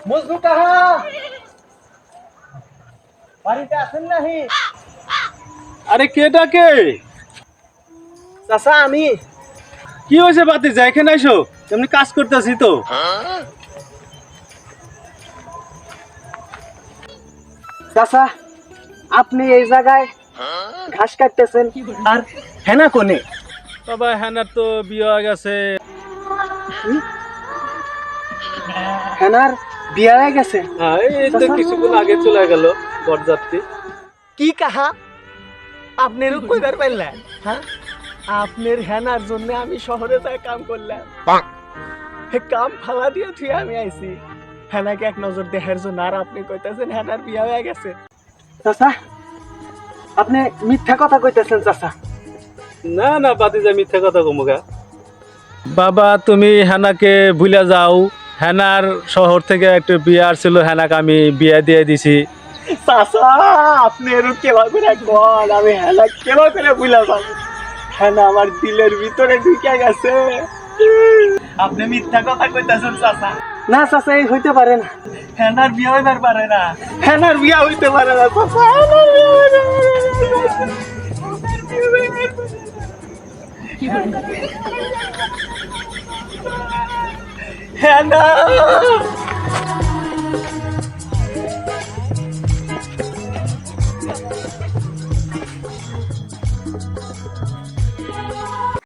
মজনু কাহা বাড়িতে আছেন নাহি? আরে কে ডাকে? চাচা আমি। কি হয়েছে বাতি যা এখানে আইসো, এমনি কাজ করতেছি তো। চাচা আপনি এই জায়গায় ঘাস কাটতেছেন আর হেনা কোনে? বাবা হ্যানার তো বিয়ে হয়ে গেছে। হেনার বিয়া হয়ে গেছে? হ্যাঁ এই তো কিছুক্ষণ আগে চলে গেল বরযাত্রী। কি কাহা আপনার কইবার পাইলেন? হ্যাঁ, আপনার হেনার জন্য আমি শহরে যাই কাম করলাম। কাম ফালা দিয়ে থুই আমি আইছি হেনাকে এক নজর দেখার জন্য, আর আপনি কইতেছেন হেনার বিয়া হয়ে গেছে। চাচা আপনি মিথ্যা কথা কইতেছেন চাচা। না না বাতি যা মিথ্যা কথা কমুগা। বাবা তুমি হেনাকে ভুলে যাও। হেনার শহর থেকে একটা বিয়ে আসছিল, হেনাকে আমি বিয়ে দিয়ে দিছি। চাচা আপনি এরকম কেবা করে কন, আমি হেনা কেবা করে ভুলা যাব? হেনা আমার দিলের ভিতরে ঢুকে গেছে। আপনি মিথ্যা কথা কইতেছেন চাচা। না চাচা এই হইতে পারে না, হেনার বিয়া হইবার পারে না, হেনার বিয়া হইতে পারে না চাচা, হেনার বিয়া হইতে পারে না। হেনা